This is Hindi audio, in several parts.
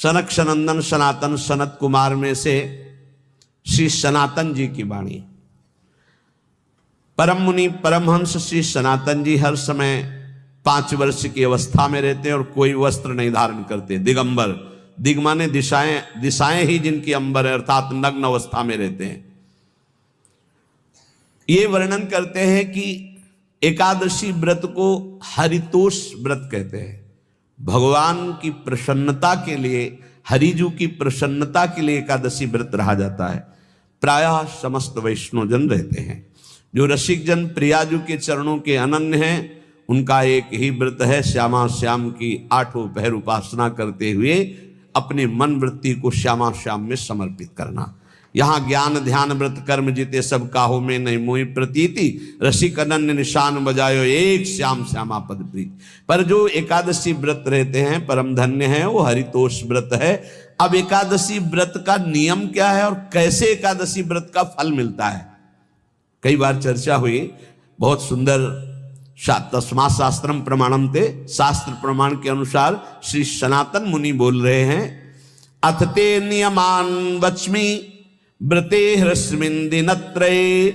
सनक सनंदन सनातन सनत कुमार में से श्री सनातन जी की वाणी। परम मुनि परमहंस श्री सनातन जी हर समय 5 वर्ष की अवस्था में रहते हैं और कोई वस्त्र नहीं धारण करते। दिगंबर, दिग माने दिशाएं, दिशाएं ही जिनकी अंबर है, अर्थात नग्न अवस्था में रहते हैं। ये वर्णन करते हैं कि एकादशी व्रत को हरितोष व्रत कहते हैं। भगवान की प्रसन्नता के लिए, हरिजू की प्रसन्नता के लिए एकादशी व्रत रहा जाता है। प्रायः समस्त वैष्णव जन रहते हैं। जो रसिक जन प्रियाजू के चरणों के अनन्य हैं, उनका एक ही व्रत है, श्यामा श्याम की 8 पहर उपासना करते हुए अपने मन वृत्ति को श्यामा श्याम में समर्पित करना। यहाँ ज्ञान ध्यान व्रत कर्म जीते सब काहो में नहीं मोहि प्रतीति, रसिक अनन्य निशान बजायो एक श्याम श्यामा पद प्रीति। पर जो एकादशी व्रत रहते हैं परम धन्य है, वो हरितोष व्रत है। अब एकादशी व्रत का नियम क्या है और कैसे एकादशी व्रत का फल मिलता है, कई बार चर्चा हुई। बहुत सुंदर तस्मात् शास्त्रम प्रमाणम ते, शास्त्र प्रमाण के अनुसार श्री सनातन मुनि बोल रहे हैं। अथ ते नियमान वच्मि व्रते ह्रस्मिन् दिनत्रये,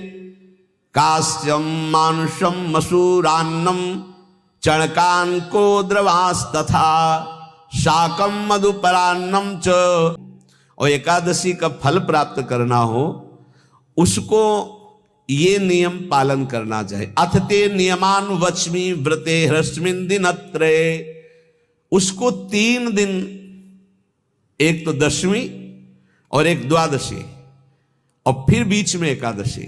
कास्यम मानुषम मसूरान्नम चणकांको द्रवास्तथा शाकम मधुपरान्नम च। और एकादशी का फल प्राप्त करना हो उसको ये नियम पालन करना चाहिए। अथ ते नियमान वच्मि व्रते ह्रस्मिन् दिनत्रये, उसको 3 दिन, एक तो दशमी और एक द्वादशी और फिर बीच में एकादशी,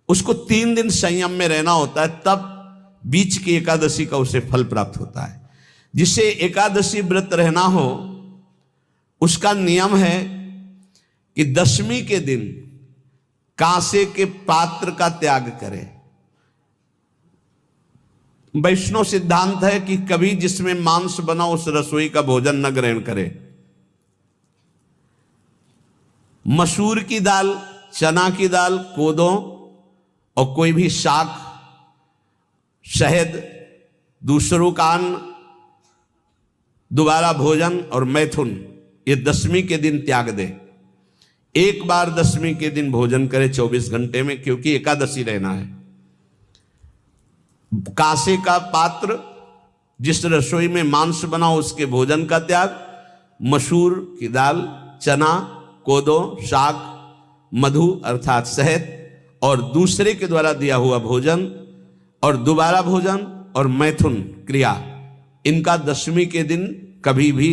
उसको 3 दिन संयम में रहना होता है, तब बीच की एकादशी का उसे फल प्राप्त होता है। जिसे एकादशी व्रत रहना हो उसका नियम है कि दशमी के दिन कांसे के पात्र का त्याग करें। वैष्णव सिद्धांत है कि कभी जिसमें मांस बना उस रसोई का भोजन न ग्रहण करे। मसूर की दाल, चना की दाल, कोदो और कोई भी शाक, शहद, दूसरों का अन्न, दोबारा भोजन और मैथुन, ये दशमी के दिन त्याग दे। एक बार दशमी के दिन भोजन करे 24 घंटे में, क्योंकि एकादशी रहना है। कांसे का पात्र, जिस रसोई में मांस बना उसके भोजन का त्याग, मसूर की दाल, चना, कोदो, शाक, मधु अर्थात शहद और दूसरे के द्वारा दिया हुआ भोजन और दोबारा भोजन और मैथुन क्रिया, इनका दशमी के दिन कभी भी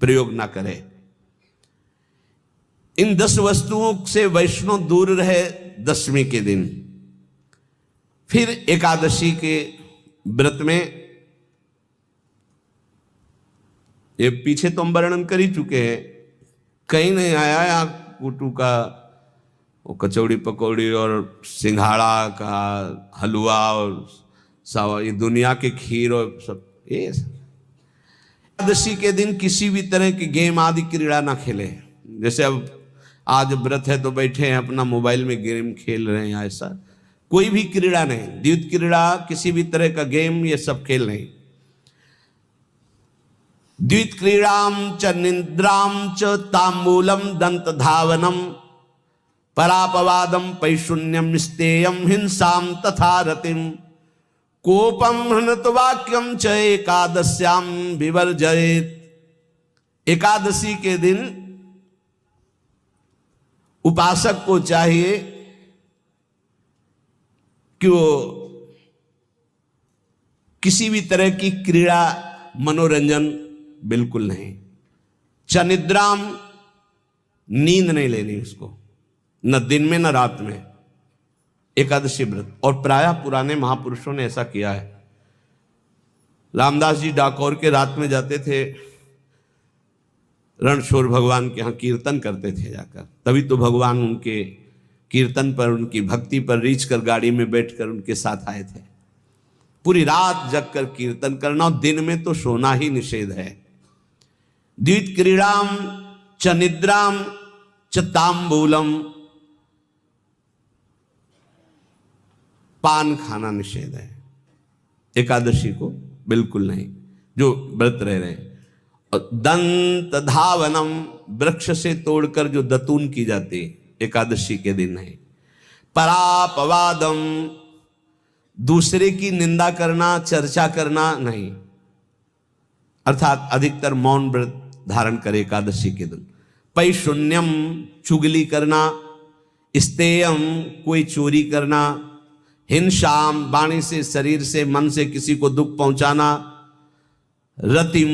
प्रयोग ना करें। इन 10 वस्तुओं से वैष्णव दूर रहे दशमी के दिन। फिर एकादशी के व्रत में, ये पीछे तो हम वर्णन कर ही चुके हैं, कहीं नहीं आया यहाँ कुटू का वो कचौड़ी पकौड़ी और सिंघाड़ा का हलवा और ये दुनिया के खीर और सब। ये एकादशी के दिन किसी भी तरह की गेम आदि क्रीड़ा ना खेले। जैसे अब आज व्रत है तो बैठे हैं अपना मोबाइल में गेम खेल रहे हैं, ऐसा कोई भी क्रीड़ा नहीं। द्वैत क्रीड़ा, किसी भी तरह का गेम, ये सब खेल नहीं। द्वैत क्रीड़ाम च निद्राम च तांबूलम दंत धावनम परापवादम पैशून्यम स्तेयम हिंसाम तथा रतिम कोपम हृतवाक्यम च एकादश्याम विवर्जयेत। एकादशी के दिन उपासक को चाहिए कि वो किसी भी तरह की क्रीड़ा, मनोरंजन बिल्कुल नहीं। चनिद्राम, नींद नहीं लेनी उसको, न दिन में न रात में, एकादशी व्रत। और प्रायः पुराने महापुरुषों ने ऐसा किया है। रामदास जी डाकोर के रात में जाते थे, रणछोड़ भगवान के यहाँ कीर्तन करते थे जाकर, तभी तो भगवान उनके कीर्तन पर, उनकी भक्ति पर रीछ कर गाड़ी में बैठकर उनके साथ आए थे। पूरी रात जग कर कीर्तन करना, और दिन में तो सोना ही निषेध है। द्वैत क्रीड़ाम च निद्राम च तांबूलम, पान खाना निषेध है एकादशी को, बिल्कुल नहीं, जो व्रत रह रहे हैं। और दंत धावनम, वृक्ष से तोड़कर जो दतून की जाती एकादशी के दिन है। परापवादम, दूसरे की निंदा करना, चर्चा करना नहीं, अर्थात अधिकतर मौन व्रत धारण करे एकादशी के दिन। पैशून्यम, चुगली करना। स्तेयम, कोई चोरी करना। हिंसाम, वाणी से, शरीर से, मन से किसी को दुख पहुंचाना। रतिम,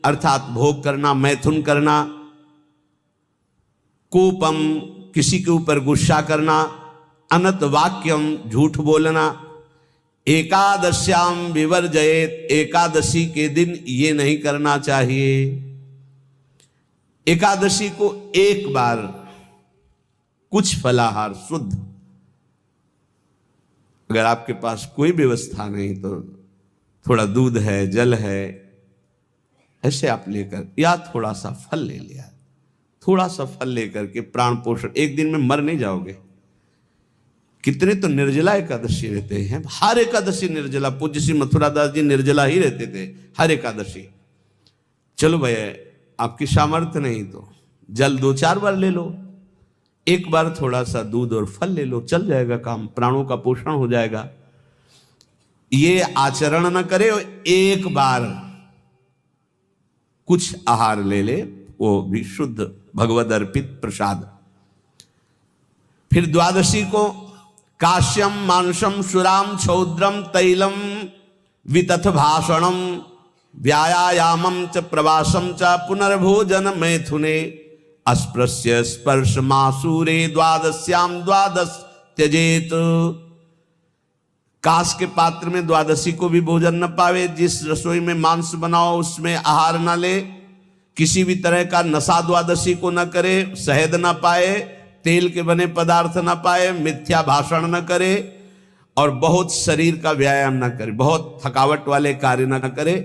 अर्थात भोग करना, मैथुन करना। कोपम, किसी के ऊपर गुस्सा करना। अनत वाक्यम, झूठ बोलना। एकादश्याम विवर्जयेत, एकादशी के दिन ये नहीं करना चाहिए। एकादशी को एक बार कुछ फलाहार शुद्ध, अगर आपके पास कोई व्यवस्था नहीं तो थोड़ा दूध है, जल है, ऐसे आप लेकर, या थोड़ा सा फल ले लिया, थोड़ा सा फल लेकर के प्राण पोषण, एक दिन में मर नहीं जाओगे। कितने तो निर्जला एकादशी रहते हैं, हर एकादशी निर्जला। पूज्य श्री मथुरादास जी निर्जला ही रहते थे हर एकादशी। चलो भैया, आपकी सामर्थ्य नहीं तो जल 2-4 बार ले लो, एक बार थोड़ा सा दूध और फल ले लो, चल जाएगा काम, प्राणों का पोषण हो जाएगा। ये आचरण न करे, एक बार कुछ आहार ले ले, वो भी शुद्ध भगवद अर्पित प्रसाद। फिर द्वादशी को काश्यम, मांसम, सुराम, छौद्रम, तैलम, वितथ भाषणम, व्यायामम च प्रवासम च पुनर्भोजन मैथुने, अस्पृश्य स्पर्श मासूरे, द्वादश्याम द्वादश त्यजेत। कांस के पात्र में द्वादशी को भी भोजन न पावे। जिस रसोई में मांस बनाओ उसमें आहार न ले। किसी भी तरह का नशा द्वादशी को न करे। शहद न पाए, तेल के बने पदार्थ न पाए, मिथ्या भाषण न करे, और बहुत शरीर का व्यायाम न करे, बहुत थकावट वाले कार्य न करे।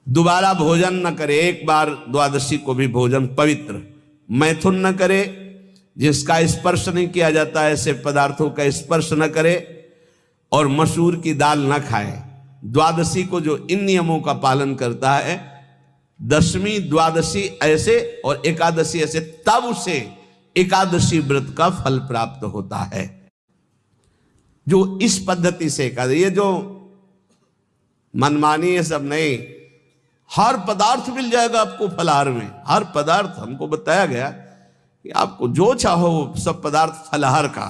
दोबारा भोजन न करे, एक बार द्वादशी को भी भोजन पवित्र। मैथुन न करे, जिसका स्पर्श नहीं किया जाता ऐसे पदार्थों का स्पर्श न करे, और मसूर की दाल न खाए। द्वादशी को जो इन नियमों का पालन करता है, दशमी द्वादशी ऐसे और एकादशी ऐसे, तब उसे एकादशी व्रत का फल प्राप्त होता है। जो इस पद्धति से एकादशी, ये जो मनमानी है सब नहीं, हर पदार्थ मिल जाएगा आपको फलाहार में। हर पदार्थ हमको बताया गया कि आपको जो चाहो सब पदार्थ फलाहार का।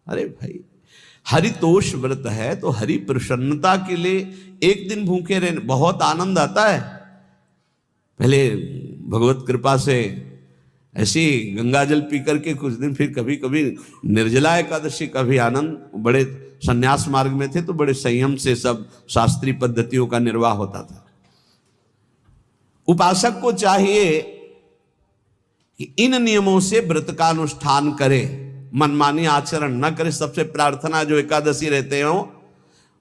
अरे भाई, हरितोष व्रत है तो हरि प्रसन्नता के लिए एक दिन भूखे रहने बहुत आनंद आता है। पहले भगवत कृपा से ऐसी गंगा जल पी करके कुछ दिन, फिर कभी कभी निर्जला एकादशी का भी आनंद। बड़े संन्यास मार्ग में थे तो बड़े संयम से सब शास्त्रीय पद्धतियों का निर्वाह होता था। उपासक को चाहिए कि इन नियमों से व्रत का अनुष्ठान करे, मनमानी आचरण न करे। सबसे प्रार्थना जो एकादशी रहते हो,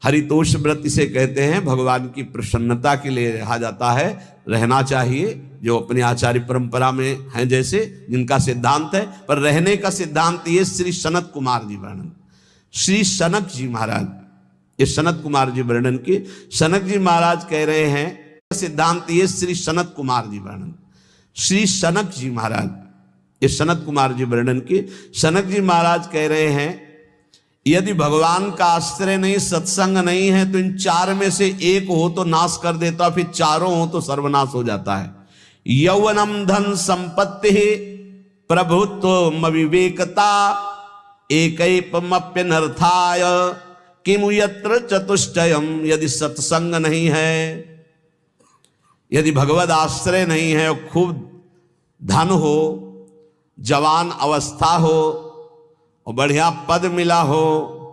हरितोष व्रत इसे कहते हैं, भगवान की प्रसन्नता के लिए रहा जाता है, रहना चाहिए। जो अपनी आचार्य परंपरा में हैं, जैसे जिनका सिद्धांत है, पर रहने का सिद्धांत ये श्री सनत कुमार जी वर्णन, श्री सनक जी महाराज, ये सनत कुमार जी वर्णन की, सनक जी महाराज कह रहे हैं सिद्धांत ये श्री सनत कुमार जी वर्णन, श्री सनक जी महाराज, ये सनत कुमार जी वर्णन की। सनक जी महाराज कह रहे हैं, यदि भगवान का आश्रय नहीं, सत्संग नहीं है, तो इन 4 में से एक हो तो नाश कर देता, फिर चारों हो तो सर्वनाश हो जाता है। यौवनम धन संपत्ति, प्रभुत्व विवेकता, एकैपमप्यनर्थाय किमु यत्र चतुष्टयम। यदि सत्संग नहीं है, यदि भगवद आश्रय नहीं है, और खूब धन हो, जवान अवस्था हो, और बढ़िया पद मिला हो,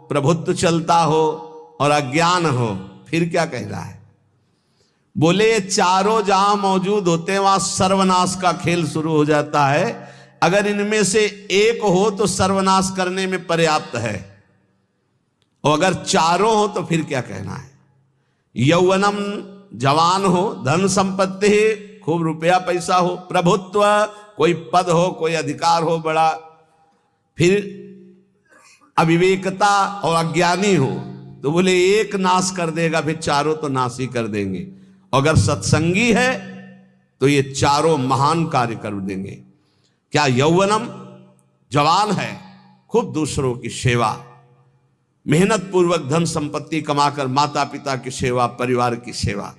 प्रभुत्व चलता हो, और अज्ञान हो, फिर क्या कह रहा है? बोले ये चारों जहां मौजूद होते हैं वहां सर्वनाश का खेल शुरू हो जाता है। अगर इनमें से एक हो तो सर्वनाश करने में पर्याप्त है, और अगर चारों हो तो फिर क्या कहना है? यौवनम, जवान हो, धन संपत्ति, खूब रुपया पैसा हो, प्रभुत्व, कोई पद हो, कोई अधिकार हो बड़ा, फिर अविवेकता और अज्ञानी हो, तो बोले एक नाश कर देगा, फिर चारों तो नाश ही कर देंगे। अगर सत्संगी है तो ये चारों महान कार्य कर देंगे। क्या यौवनम, जवान है, खूब दूसरों की सेवा, मेहनत पूर्वक धन संपत्ति कमाकर माता पिता की सेवा, परिवार की सेवा,